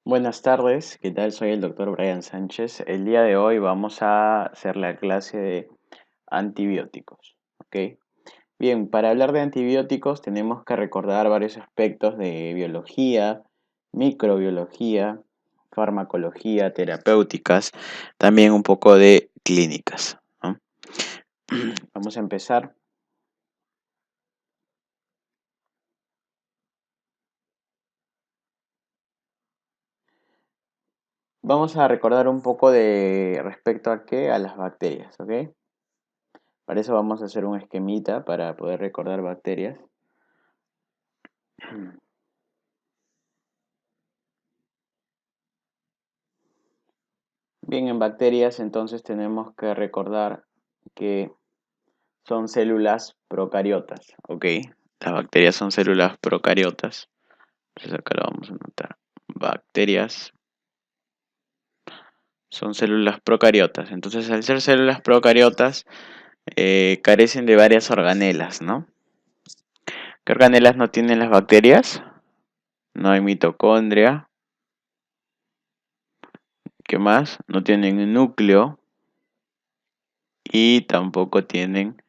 Buenas tardes, ¿qué tal? Soy el doctor Brian Sánchez. El día de hoy vamos a hacer la clase de antibióticos, ¿ok? Bien, para hablar de antibióticos tenemos que recordar varios aspectos de biología, microbiología, farmacología, terapéuticas, también un poco de clínicas, ¿no? Vamos a empezar. Vamos a recordar un poco de respecto a qué, a las bacterias, ¿ok? Para eso vamos a hacer un esquemita para poder recordar bacterias. Bien, en bacterias entonces tenemos que recordar que son células procariotas, ¿ok? Las bacterias son células procariotas. Entonces acá lo vamos a anotar. Bacterias son células procariotas. Entonces al ser células procariotas carecen de varias organelas, ¿no? ¿Qué organelas no tienen las bacterias? No hay mitocondria. ¿Qué más? No tienen núcleo y tampoco tienen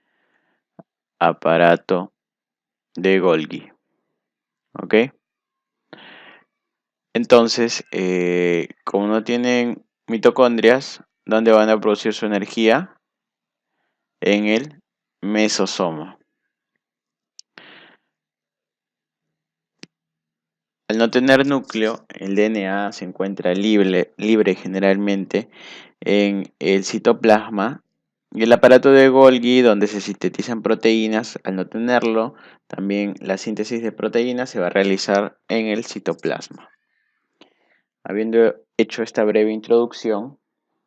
aparato de Golgi, ¿ok? Entonces, como no tienen mitocondrias, ¿dónde van a producir su energía? En el mesosoma. Al no tener núcleo, el DNA se encuentra libre generalmente en el citoplasma y el aparato de Golgi, donde se sintetizan proteínas, al no tenerlo, también la síntesis de proteínas se va a realizar en el citoplasma. Habiendo hecho esta breve introducción,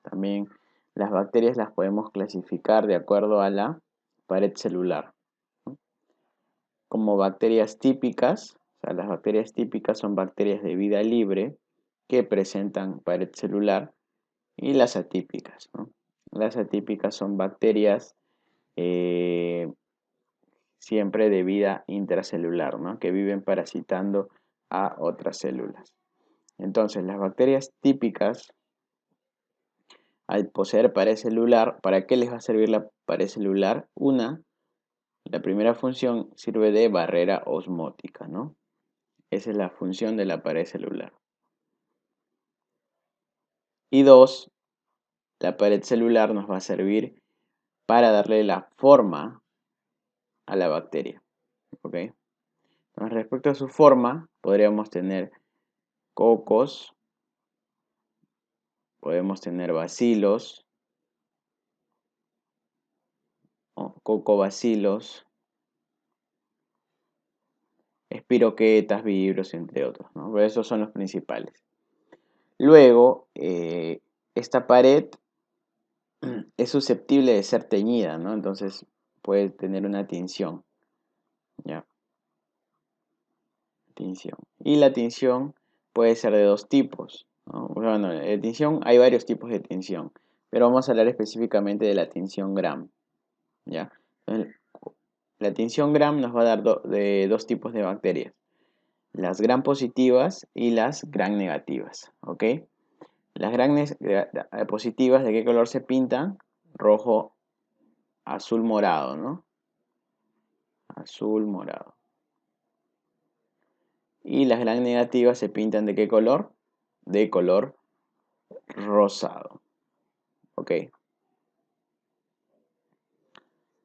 también las bacterias las podemos clasificar de acuerdo a la pared celular, ¿no? Como bacterias típicas, o sea, las bacterias típicas son bacterias de vida libre que presentan pared celular, y las atípicas, ¿no? Las atípicas son bacterias eh, siempre de vida intracelular, ¿no? Que viven parasitando a otras células. Entonces, las bacterias típicas, al poseer pared celular, ¿para qué les va a servir la pared celular? La primera función sirve de barrera osmótica, ¿no? Esa es la función de la pared celular. Y dos, la pared celular nos va a servir para darle la forma a la bacteria, ¿ok? Entonces, respecto a su forma, podríamos tener cocos, podemos tener bacilos, o cocobacilos, espiroquetas, vibrios, entre otros, ¿no? Pero esos son los principales. Luego, esta pared es susceptible de ser teñida, ¿no? Entonces puede tener una tinción, ¿ya? Tinción. Y la tinción puede ser de dos tipos, ¿no? Bueno, de tinción hay varios tipos de tinción, pero vamos a hablar específicamente de la tinción Gram, ¿ya? Entonces, la tinción Gram nos va a dar de dos tipos de bacterias, las Gram positivas y las Gram negativas, ¿ok? Las Gram positivas, ¿de qué color se pintan? Rojo, azul, morado, ¿no? Azul, morado. Y las Gram negativas se pintan ¿de qué color? De color rosado, ¿ok?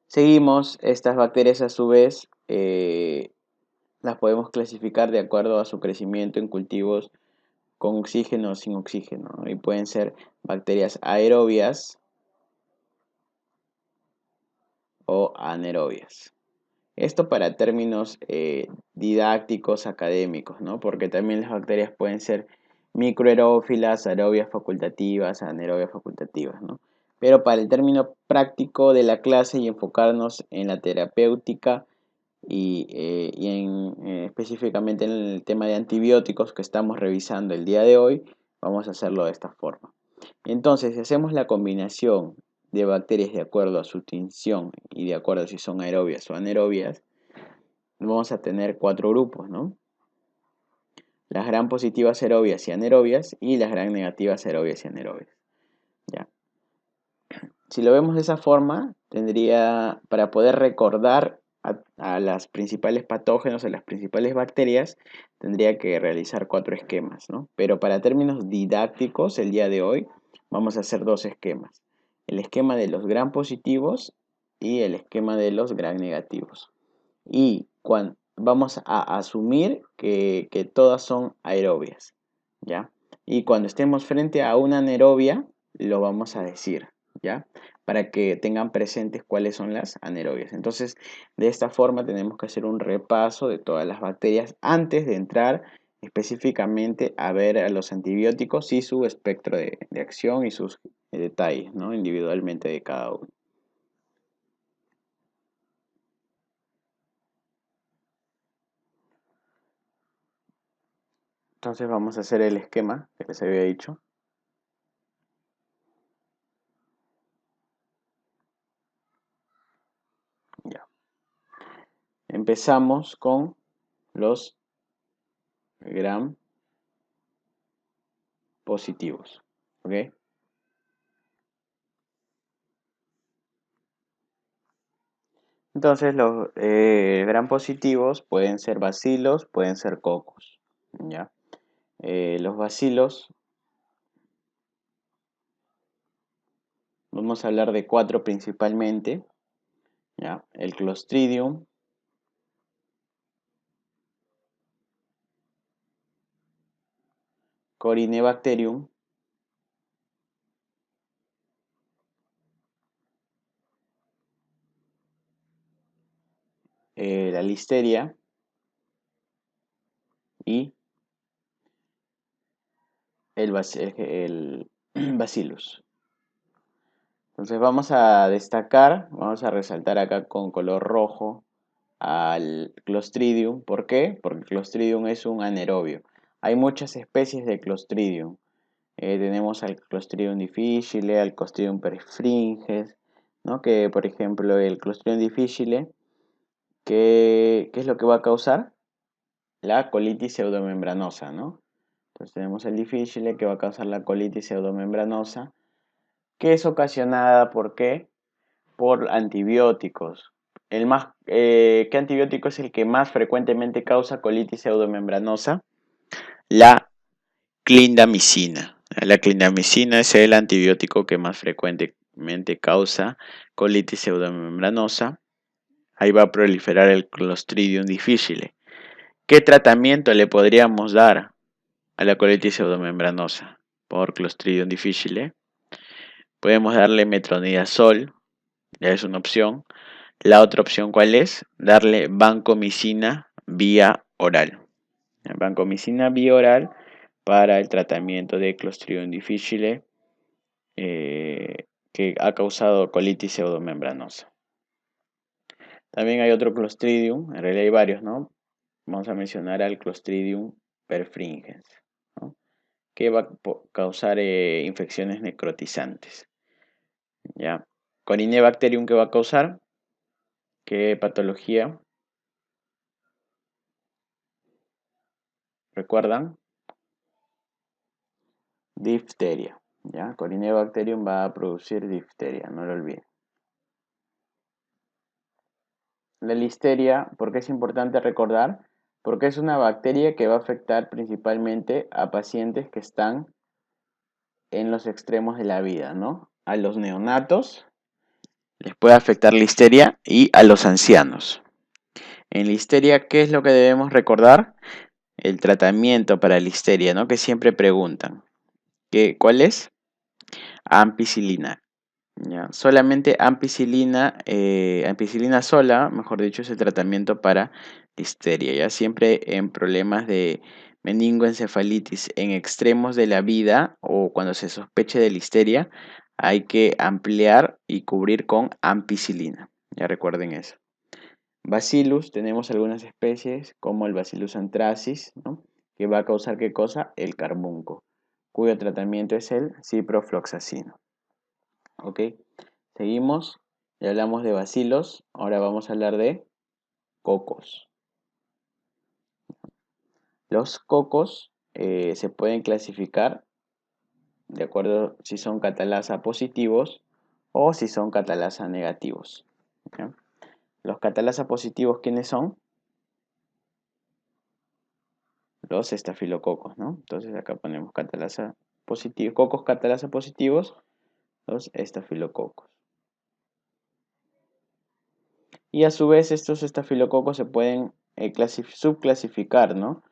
Seguimos, estas bacterias a su vez las podemos clasificar de acuerdo a su crecimiento en cultivos con oxígeno o sin oxígeno, ¿no? Y pueden ser bacterias aerobias o anaerobias. Esto para términos didácticos, académicos, ¿no? Porque también las bacterias pueden ser microaerófilas, aerobias facultativas, anaerobias facultativas, ¿no? Pero para el término práctico de la clase y enfocarnos en la terapéutica específicamente en el tema de antibióticos que estamos revisando el día de hoy, vamos a hacerlo de esta forma. Entonces, si hacemos la combinación de bacterias de acuerdo a su tinción y de acuerdo a si son aerobias o anaerobias, vamos a tener cuatro grupos, ¿no? las gram positivas aerobias y anaerobias y las gram negativas aerobias y anaerobias. ¿Ya? Si lo vemos de esa forma, tendría, para poder recordar a las principales patógenos, a las principales bacterias, tendría que realizar 4 esquemas, ¿no? Pero para términos didácticos, el día de hoy vamos a hacer 2 esquemas. El esquema de los gram positivos y el esquema de los gram negativos. Y vamos a asumir que todas son aerobias, ¿ya? Y cuando estemos frente a una anaerobia, lo vamos a decir, ¿ya? Para que tengan presentes cuáles son las anaerobias. Entonces, de esta forma tenemos que hacer un repaso de todas las bacterias antes de entrar específicamente a ver a los antibióticos y su espectro de acción y sus detalles, ¿no? Individualmente de cada uno. Entonces vamos a hacer el esquema que les había dicho. Ya. Empezamos con los gram positivos. ¿Ok? Entonces los gram positivos pueden ser bacilos, pueden ser cocos. ¿Ya? Los bacilos, vamos a hablar de 4 principalmente. ¿Ya? El Clostridium, Corynebacterium, la Listeria y el Bacillus. Entonces vamos a destacar, vamos a resaltar acá con color rojo al Clostridium. ¿Por qué? Porque el Clostridium es un anaerobio. Hay muchas especies de Clostridium. Tenemos al Clostridium difficile, al Clostridium perfringens, ¿no? Que por ejemplo el Clostridium difficile, ¿qué es lo que va a causar? La colitis pseudomembranosa, ¿no? Entonces tenemos el difficile que va a causar la colitis pseudomembranosa, que es ocasionada ¿por qué? Por antibióticos. ¿Qué antibiótico es el que más frecuentemente causa colitis pseudomembranosa? La clindamicina. La clindamicina es el antibiótico que más frecuentemente causa colitis pseudomembranosa. Ahí va a proliferar el Clostridium difficile. ¿Qué tratamiento le podríamos dar a la colitis pseudomembranosa por Clostridium difficile? Podemos darle metronidazol, ya es una opción. La otra opción, ¿cuál es? Darle vancomicina vía oral. Vancomicina vía oral para el tratamiento de Clostridium difficile que ha causado colitis pseudomembranosa. También hay otro Clostridium, en realidad hay varios, ¿no? Vamos a mencionar al Clostridium perfringens, ¿no? Que va a causar infecciones necrotizantes. ¿Ya? Corynebacterium, ¿qué va a causar? ¿Qué patología? ¿Recuerdan? Difteria. ¿Ya? Corynebacterium va a producir difteria, no lo olviden. La listeria, ¿por qué es importante recordar? Porque es una bacteria que va a afectar principalmente a pacientes que están en los extremos de la vida, ¿no? A los neonatos les puede afectar listeria y a los ancianos. En listeria, ¿qué es lo que debemos recordar? El tratamiento para listeria, ¿no? Que siempre preguntan. ¿Cuál es? Ampicilina. ¿Ya? Solamente ampicilina, ampicilina sola, mejor dicho, es el tratamiento para listeria. Ya siempre en problemas de meningoencefalitis en extremos de la vida o cuando se sospeche de listeria, hay que ampliar y cubrir con ampicilina. Ya recuerden eso. Bacillus, tenemos algunas especies como el Bacillus anthracis, ¿no? Que va a causar ¿qué cosa? El carbunco, cuyo tratamiento es el ciprofloxacino. ¿Ok? Seguimos, ya hablamos de bacilos, ahora vamos a hablar de cocos. Los cocos se pueden clasificar de acuerdo si son catalasa positivos o si son catalasa negativos. ¿Ya? Los catalasa positivos, ¿quiénes son? Los estafilococos, ¿no? Entonces acá ponemos catalasa positivo, cocos catalasa positivos, los estafilococos. Y a su vez estos estafilococos se pueden subclasificar, ¿no?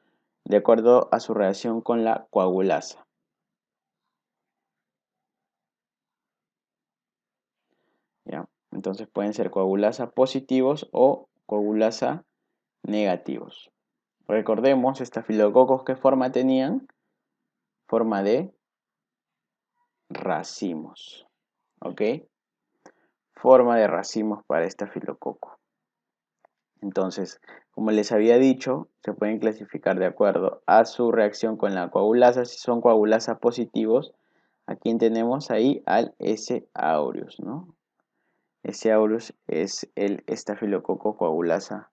De acuerdo a su reacción con la coagulasa. ¿Ya? Entonces pueden ser coagulasa positivos o coagulasa negativos. Recordemos, estafilococos, ¿qué forma tenían? Forma de racimos. ¿Ok? Forma de racimos para estafilococo. Entonces, como les había dicho, se pueden clasificar de acuerdo a su reacción con la coagulasa. Si son coagulasa positivos, ¿a quién tenemos ahí? Al S. aureus, ¿no? S. aureus es el estafilococo coagulasa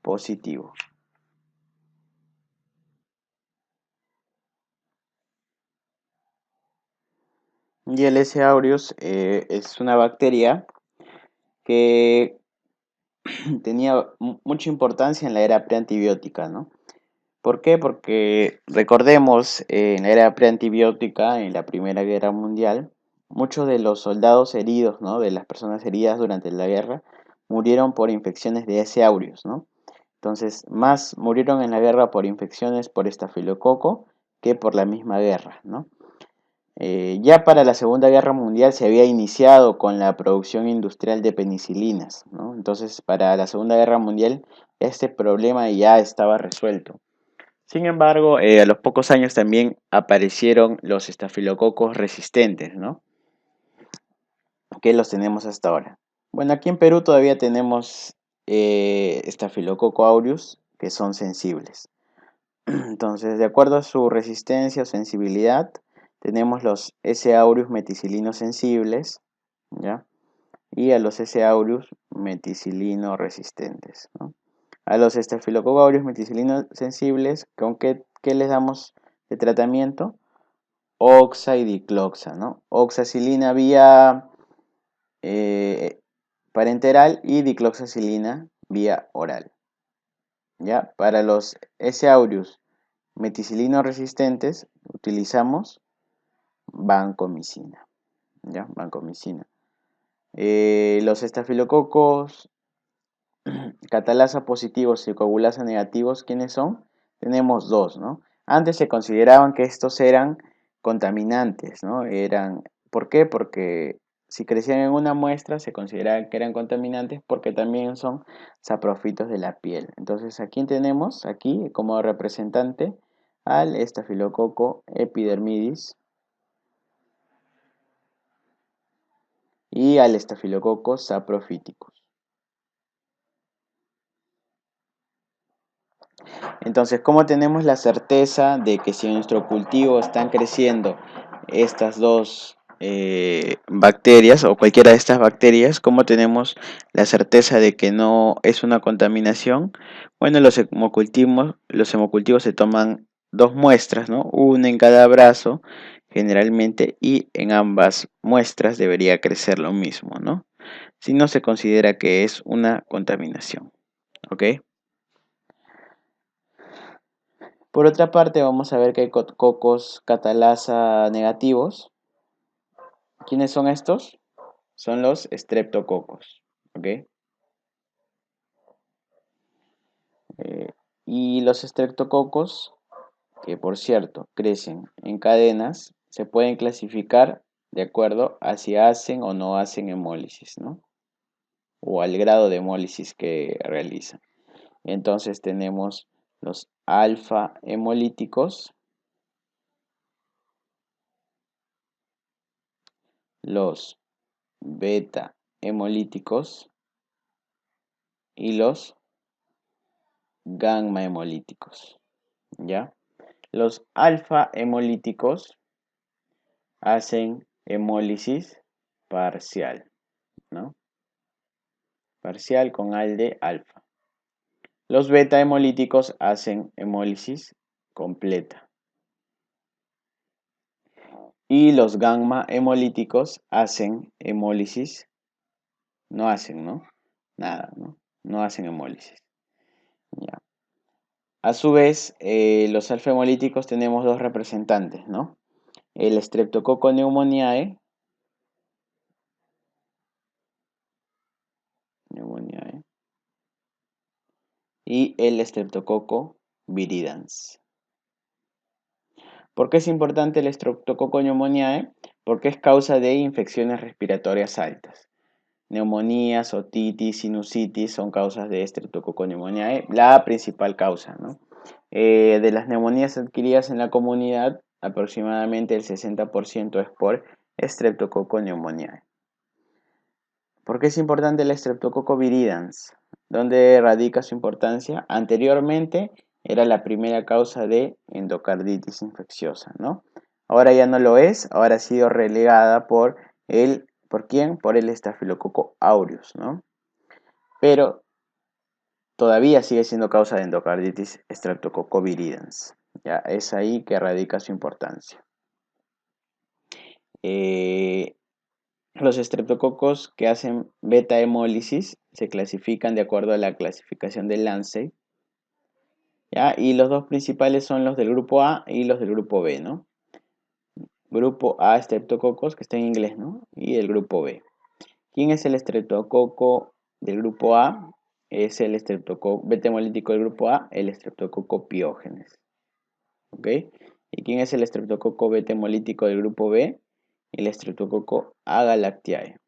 positivo. Y el S. aureus es una bacteria que tenía mucha importancia en la era preantibiótica, ¿no? ¿Por qué? Porque recordemos, en la era preantibiótica, en la Primera Guerra Mundial, muchos de los soldados heridos, ¿no? De las personas heridas durante la guerra, murieron por infecciones de S. aureus, ¿no? Entonces, más murieron en la guerra por infecciones por estafilococo que por la misma guerra, ¿no? Ya para la Segunda Guerra Mundial se había iniciado con la producción industrial de penicilinas, ¿no? Entonces, para la Segunda Guerra Mundial este problema ya estaba resuelto. Sin embargo, a los pocos años también aparecieron los estafilococos resistentes, ¿no? Que los tenemos hasta ahora. Bueno, aquí en Perú todavía tenemos estafilococo aureus que son sensibles. Entonces, de acuerdo a su resistencia o sensibilidad, tenemos los S. aureus meticilinos sensibles, ¿ya? Y a los S. aureus meticilino resistentes, ¿no? A los estafilococcus aureus meticilinos sensibles, ¿con qué les damos de tratamiento? Oxa y dicloxa, ¿no? Oxacilina vía parenteral y dicloxacilina vía oral. ¿Ya? Para los S. aureus meticilinos resistentes utilizamos vancomicina. ¿Ya? Vancomicina. Los estafilococos catalasa positivos y coagulasa negativos, ¿quiénes son? Tenemos dos, ¿no? Antes se consideraban que estos eran contaminantes, ¿no? ¿Por qué? Porque si crecían en una muestra se consideraban que eran contaminantes porque también son saprofitos de la piel. Entonces, ¿a quién tenemos? Aquí como representante al estafilococo epidermidis y al estafilococo saprophyticus. Entonces, ¿cómo tenemos la certeza de que si en nuestro cultivo están creciendo estas dos bacterias o cualquiera de estas bacterias, cómo tenemos la certeza de que no es una contaminación? Bueno, los hemocultivos se toman dos muestras, ¿no? Una en cada brazo, generalmente, y en ambas muestras debería crecer lo mismo, ¿no? Si no se considera que es una contaminación, ¿ok? Por otra parte, vamos a ver que hay cocos catalasa negativos. ¿Quiénes son estos? Son los streptococos. ¿Ok? Eh, y los streptococos, que por cierto crecen en cadenas, se pueden clasificar de acuerdo a si hacen o no hacen hemólisis, ¿no? O al grado de hemólisis que realizan. Entonces tenemos los alfa hemolíticos, los beta hemolíticos y los gamma hemolíticos, ¿ya? Los alfa hemolíticos hacen hemólisis parcial, ¿no? Parcial con alde alfa. Los beta hemolíticos hacen hemólisis completa. Y los gamma hemolíticos hacen hemólisis, no hacen, ¿no? Nada, ¿no? No hacen hemólisis. Ya. A su vez, los alfa-hemolíticos tenemos dos representantes, ¿no? El Streptococcus pneumoniae, y el Streptococcus viridans. ¿Por qué es importante el Streptococcus pneumoniae? Porque es causa de infecciones respiratorias altas. Neumonías, otitis, sinusitis son causas de Streptococcus pneumoniae, la principal causa, ¿no? De las neumonías adquiridas en la comunidad, aproximadamente el 60% es por Streptococcus pneumoniae. ¿Por qué es importante el Streptococcus viridans? ¿Dónde radica su importancia? Anteriormente era la primera causa de endocarditis infecciosa, ¿no? Ahora ya no lo es, ahora ha sido relegada ¿por quién? Por el Staphylococcus aureus, ¿no? Pero todavía sigue siendo causa de endocarditis Streptococcus viridans. Ya es ahí que radica su importancia. Los estreptococos que hacen beta hemólisis se clasifican de acuerdo a la clasificación de Lancet, ¿ya? Y los dos principales son los del grupo A y los del grupo B, ¿no? Grupo A Streptococcus, que está en inglés, ¿no? Y el grupo B. ¿Quién es el estreptococo del grupo A? Es el estreptococo beta hemolítico del grupo A, el estreptococo piógenes. ¿Ok? ¿Y quién es el estreptococo beta hemolítico del grupo B? El estreptococo agalactiae.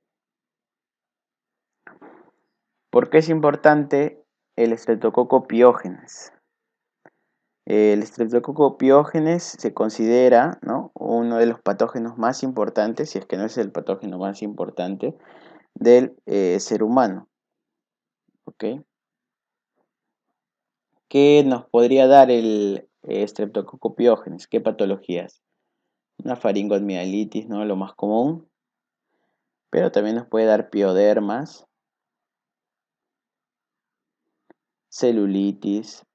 ¿Por qué es importante el estreptococo piógenes? El estreptococo piógenes se considera, ¿no?, uno de los patógenos más importantes, si es que no es el patógeno más importante, del ser humano. ¿Ok? ¿Qué nos podría dar el Streptococcus pyogenes? ¿Qué patologías? Una faringomielitis, ¿no? Lo más común. Pero también nos puede dar piodermas, celulitis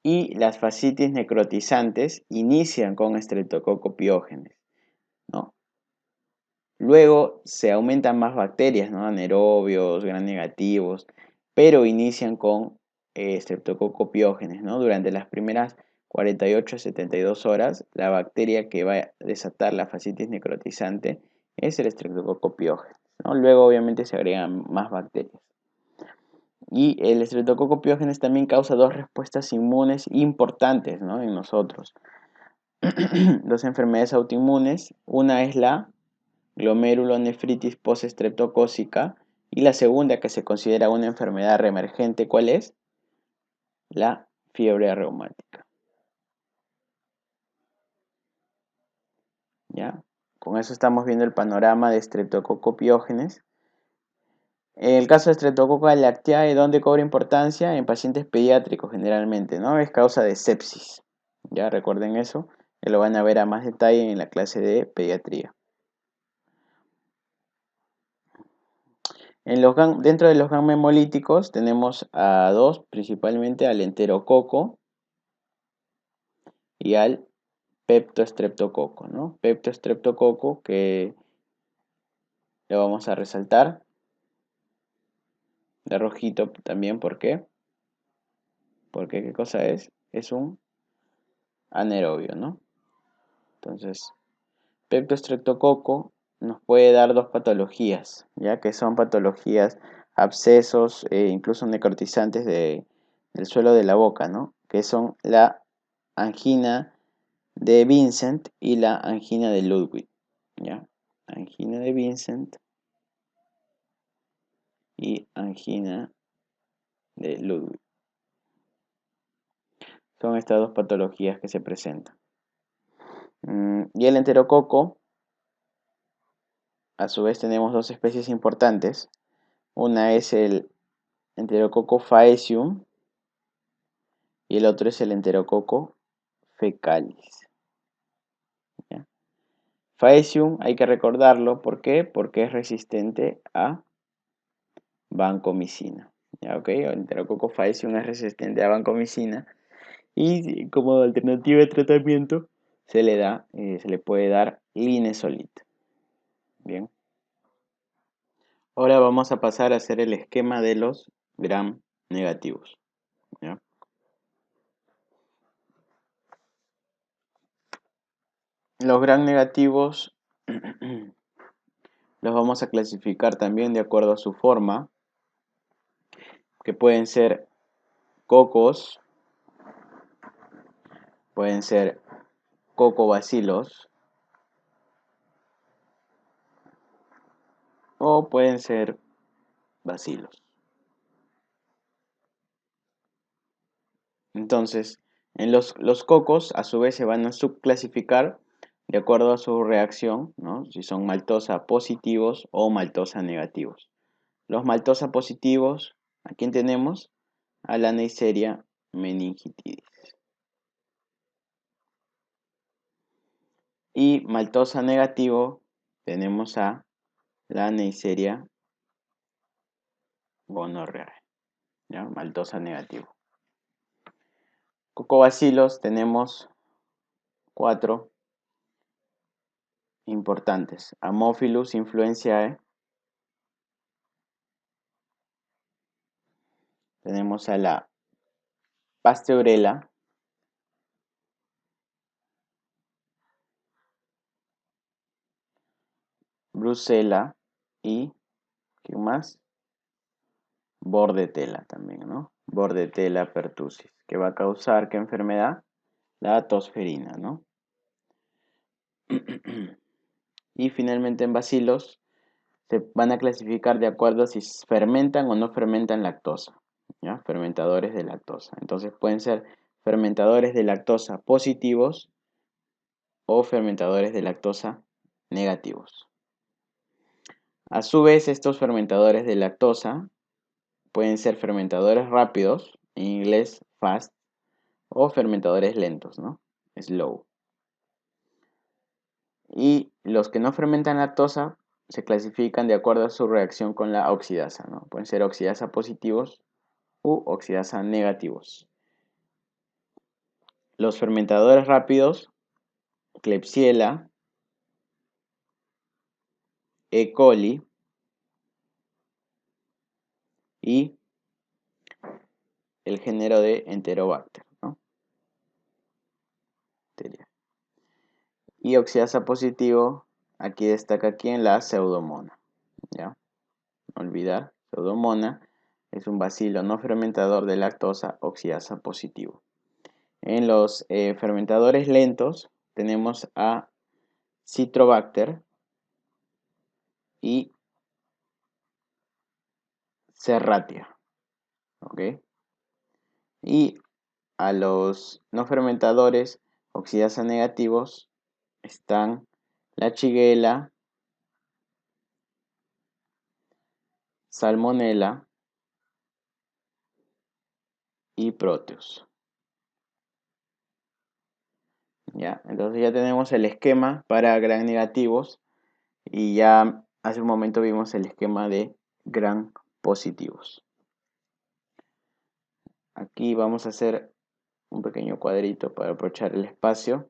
y las fascitis necrotizantes inician con Streptococcus pyogenes, ¿no? Luego se aumentan más bacterias, ¿no? Anaerobios, gram negativos, pero inician con Streptococcus pyogenes, ¿no? Durante las primeras 48 a 72 horas, la bacteria que va a desatar la fascitis necrotizante es el Streptococcus pyogenes, ¿no? Luego obviamente se agregan más bacterias. Y el Streptococcus pyogenes también causa dos respuestas inmunes importantes, ¿no?, en nosotros. Dos enfermedades autoinmunes, una es la glomerulonefritis postestreptocócica y la segunda, que se considera una enfermedad reemergente, ¿cuál es? La fiebre reumática. ¿Ya? Con eso estamos viendo el panorama de Streptococcus pyogenes. En el caso de Streptococcus galactiae, ¿dónde cobra importancia? En pacientes pediátricos generalmente, ¿no? Es causa de sepsis. Ya recuerden eso, que lo van a ver a más detalle en la clase de pediatría. Dentro de los gamma hemolíticos tenemos a dos, principalmente al enterococo y al peptostreptococo, ¿no? Peptostreptococo, que lo vamos a resaltar de rojito también, ¿por qué? Porque ¿qué cosa es? Es un anaerobio, ¿no? Entonces, peptostreptococo nos puede dar dos patologías, ya que son patologías, abscesos e incluso necrotizantes del suelo de la boca, ¿no? Que son la angina de Vincent y la angina de Ludwig, ¿ya? Angina de Vincent y angina de Ludwig. Son estas dos patologías que se presentan. Y el enterococo, a su vez tenemos dos especies importantes. Una es el enterococo faecium y el otro es el enterococo fecalis. ¿Ya? Faecium hay que recordarlo, ¿por qué? Porque es resistente a vancomicina. Ya, ok, Enterococcus faecium es resistente a vancomicina y como alternativa de tratamiento se le puede dar linezolid. Bien. Ahora vamos a pasar a hacer el esquema de los gram negativos. ¿Ya? Los gram negativos los vamos a clasificar también de acuerdo a su forma, que pueden ser cocos, pueden ser cocobacilos o pueden ser bacilos. Entonces, en los cocos a su vez se van a subclasificar de acuerdo a su reacción, ¿no? Si son maltosa positivos o maltosa negativos. Los maltosa positivos, ¿a quién tenemos? A la Neisseria meningitidis. Y maltosa negativo tenemos a la Neisseria gonorreae, ¿ya? Maltosa negativo. Cocobacilos tenemos 4 importantes. Haemophilus influenzae, tenemos a la Pasteurella, Brucella y, ¿qué más? Bordetella también, ¿no? Bordetella pertussis, que va a causar, ¿qué enfermedad? La tosferina, ¿no? Y finalmente en bacilos se van a clasificar de acuerdo a si fermentan o no fermentan lactosa, ¿ya? Fermentadores de lactosa. Entonces pueden ser fermentadores de lactosa positivos o fermentadores de lactosa negativos. A su vez, estos fermentadores de lactosa pueden ser fermentadores rápidos, en inglés fast, o fermentadores lentos, ¿no? Slow. Y los que no fermentan lactosa se clasifican de acuerdo a su reacción con la oxidasa, ¿no? Pueden ser oxidasa positivos u oxidasa negativos. Los fermentadores rápidos, Klebsiella, E. coli y el género de Enterobacter, ¿no? Y oxidasa positivo, aquí destaca quién, la Pseudomonas, ¿ya? No olvidar, Pseudomonas es un bacilo no fermentador de lactosa oxidasa positivo. En los fermentadores lentos tenemos a Citrobacter y Serratia, ¿ok? Y a los no fermentadores oxidasa negativos están la Shigella, Salmonella y Proteus. ¿Ya? Entonces ya tenemos el esquema para gram negativos y ya hace un momento vimos el esquema de gram positivos. Aquí vamos a hacer un pequeño cuadrito para aprovechar el espacio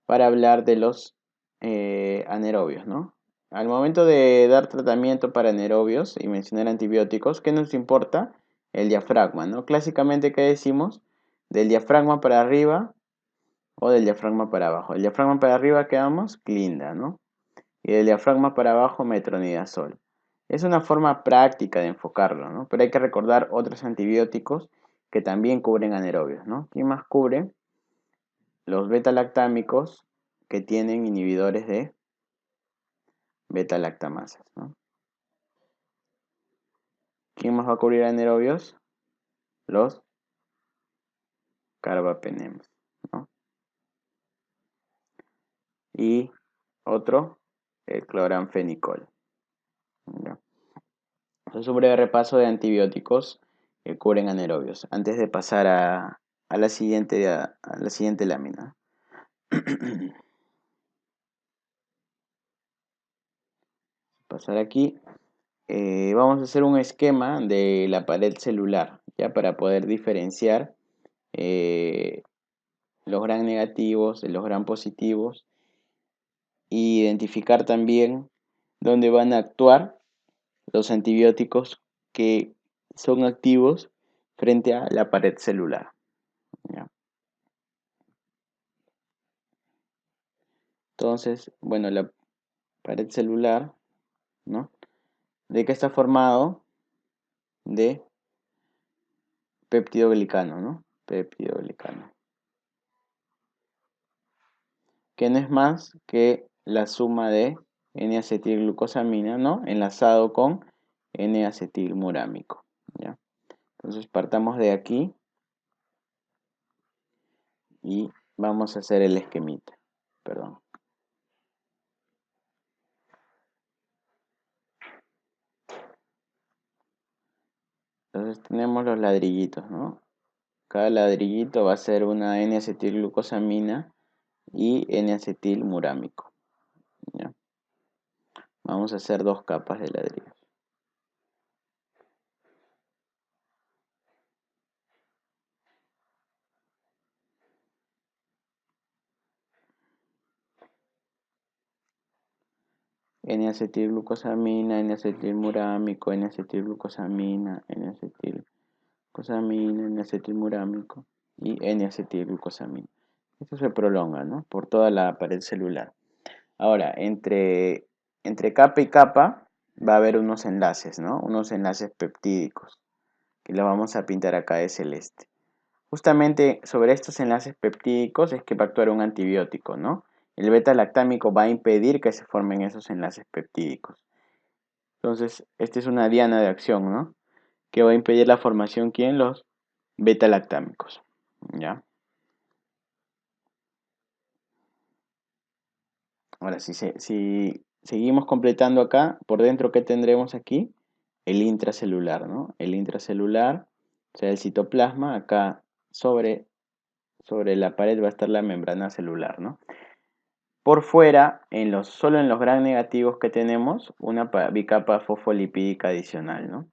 para hablar de los anaerobios, ¿no? Al momento de dar tratamiento para anaerobios y mencionar antibióticos, ¿qué nos importa? El diafragma, ¿no? Clásicamente, ¿qué decimos? Del diafragma para arriba o del diafragma para abajo. El diafragma para arriba quedamos Clinda, ¿no? Y del diafragma para abajo metronidazol. Es una forma práctica de enfocarlo, ¿no? Pero hay que recordar otros antibióticos que también cubren anaerobios, ¿no? ¿Quién más cubre? Los beta-lactámicos que tienen inhibidores de beta-lactamasas, ¿no? ¿Quién más va a cubrir anaerobios? Los carbapenems, ¿no? Y otro, el cloranfenicol, ¿ya? Es un breve repaso de antibióticos que cubren anaerobios antes de pasar a la siguiente lámina. Pasar aquí. vamos a hacer un esquema de la pared celular, ya para poder diferenciar eh, los gram negativos de los gram positivos e identificar también dónde van a actuar los antibióticos que son activos frente a la pared celular. ¿Ya? Entonces, bueno, la pared celular, ¿no? ¿De qué está formado? De peptidoglicano, ¿no? Peptidoglicano. Que no es más que la suma de N-acetilglucosamina, ¿no? Enlazado con N-acetilmurámico, ¿ya? Entonces partamos de aquí y vamos a hacer el esquemita. Perdón. Entonces tenemos los ladrillitos, ¿no? Cada ladrillito va a ser una N-acetilglucosamina y N-acetilmurámico, ¿ya? Vamos a hacer dos capas de ladrillo. N-acetilglucosamina, N-acetilmurámico, N-acetilglucosamina, N-acetilglucosamina, N-acetilmurámico y N-acetilglucosamina. Esto se prolonga, ¿no? Por toda la pared celular. Ahora, entre capa y capa va a haber unos enlaces, ¿no? Unos enlaces peptídicos, que los vamos a pintar acá de celeste. Justamente sobre estos enlaces peptídicos es que va a actuar un antibiótico, ¿no? El beta-lactámico va a impedir que se formen esos enlaces peptídicos. Entonces, esta es una diana de acción, ¿no? Que va a impedir la formación, ¿quién? Los beta-lactámicos, ¿ya? Ahora, si seguimos completando acá, por dentro, ¿qué tendremos aquí? El intracelular, ¿no? El intracelular, o sea, el citoplasma, acá sobre la pared va a estar la membrana celular, ¿no? Por fuera, solo en los gram negativos que tenemos, una bicapa fosfolipídica adicional, ¿no?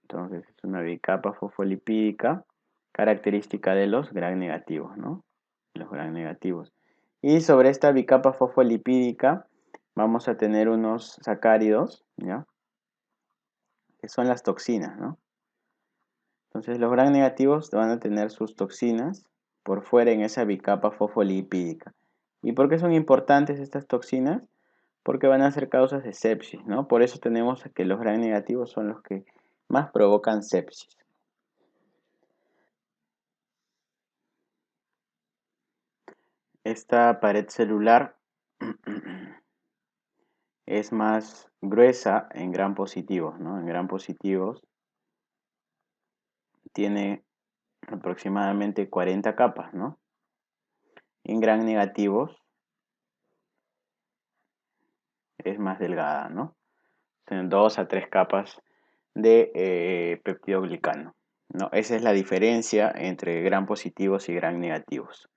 Entonces, es una bicapa fosfolipídica característica de los gram negativos, ¿no? Los gram negativos. Y sobre esta bicapa fosfolipídica vamos a tener unos sacáridos, ¿ya? Que son las toxinas, ¿no? Entonces, los gram negativos van a tener sus toxinas por fuera en esa bicapa fosfolipídica. ¿Y por qué son importantes estas toxinas? Porque van a ser causas de sepsis, ¿no? Por eso tenemos que los gram negativos son los que más provocan sepsis. Esta pared celular es más gruesa en gram positivos, ¿no? En gram positivos tiene aproximadamente 40 capas, ¿no? En gram negativos es más delgada, ¿no? Tienen 2 a 3 capas de peptidoglicano, ¿no? Esa es la diferencia entre gram positivos y gram negativos.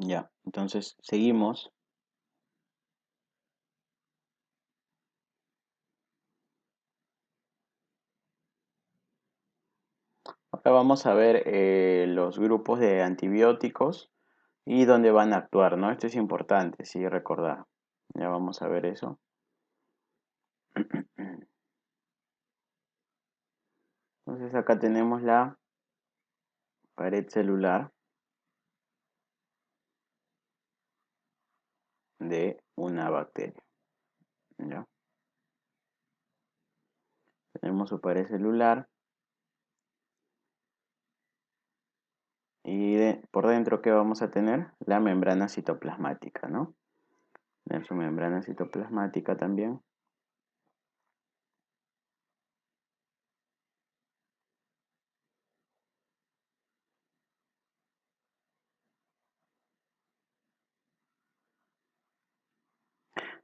Ya, entonces seguimos. Ahora vamos a ver los grupos de antibióticos y dónde van a actuar, ¿no? Esto es importante, sí, recordar. Ya vamos a ver eso. Entonces acá tenemos la pared celular de una bacteria, ¿ya? Tenemos su pared celular y por dentro, ¿qué vamos a tener? La membrana citoplasmática, ¿no? Tener su membrana citoplasmática también.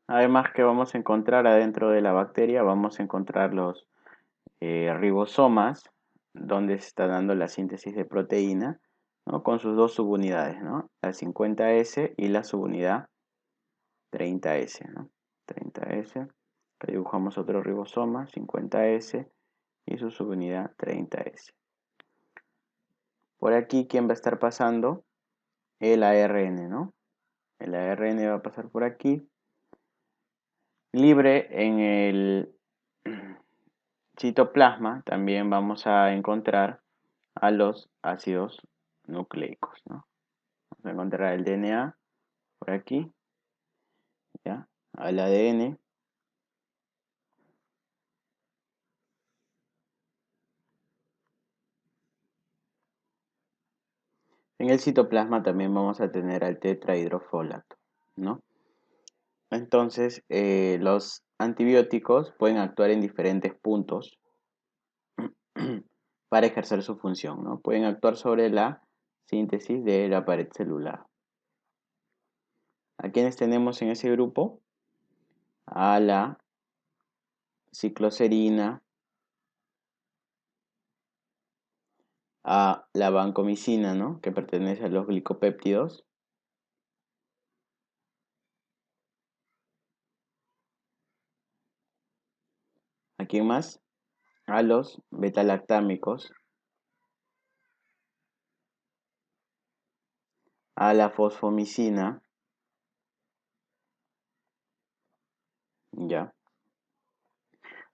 Además, que vamos a encontrar adentro de la bacteria, vamos a encontrar los ribosomas, donde se está dando la síntesis de proteína, ¿no? Con sus dos subunidades, ¿no? La 50S y la subunidad 30S, ¿no? 30S. Acá dibujamos otro ribosoma, 50S, y su subunidad 30S. Por aquí, ¿quién va a estar pasando? El ARN, ¿no? El ARN va a pasar por aquí. Libre en el citoplasma también vamos a encontrar a los ácidos nucleicos, ¿no? Vamos a encontrar el DNA por aquí, ¿ya? Al ADN. En el citoplasma también vamos a tener al tetrahidrofolato, ¿no? Entonces, los antibióticos pueden actuar en diferentes puntos para ejercer su función, ¿no? Pueden actuar sobre la síntesis de la pared celular. ¿A quiénes tenemos en ese grupo? A la cicloserina, a la vancomicina, ¿no? Que pertenece a los glicopéptidos. ¿A quién más? A los betalactámicos, a la fosfomicina, ya.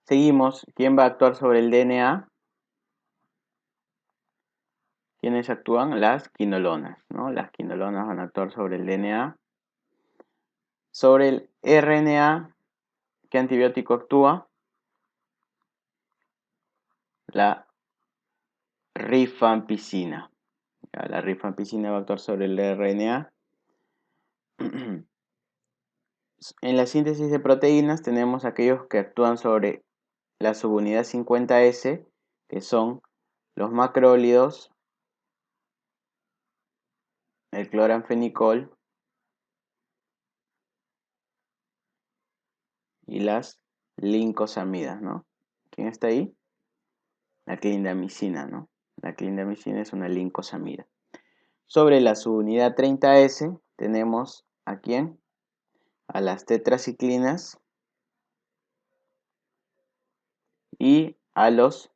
Seguimos. ¿Quién va a actuar sobre el DNA? ¿Quiénes actúan? Las quinolonas, ¿no? Las quinolonas van a actuar sobre el DNA. Sobre el RNA, ¿qué antibiótico actúa? La rifampicina. Ya, la rifampicina va a actuar sobre el RNA. En la síntesis de proteínas tenemos aquellos que actúan sobre la subunidad 50S, que son los macrólidos, el cloranfenicol y las lincosamidas, ¿no? ¿Quién está ahí? La clindamicina, ¿no? La clindamicina es una lincosamida. Sobre la subunidad 30S tenemos ¿a quién? A las tetraciclinas y a los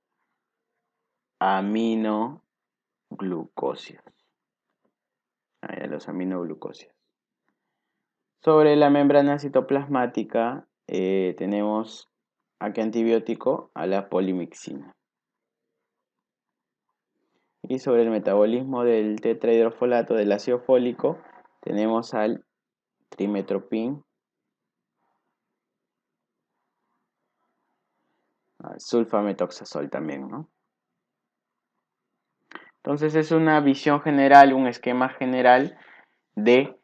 aminoglucósidos. A los aminoglucósidos. Sobre la membrana citoplasmática tenemos ¿a qué antibiótico? A la polimixina. Y sobre el metabolismo del tetrahidrofolato del ácido fólico tenemos al trimetoprim, al sulfametoxazol también, ¿no? Entonces es una visión general, un esquema general de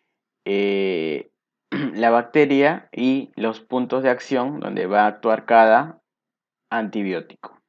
la bacteria y los puntos de acción donde va a actuar cada antibiótico.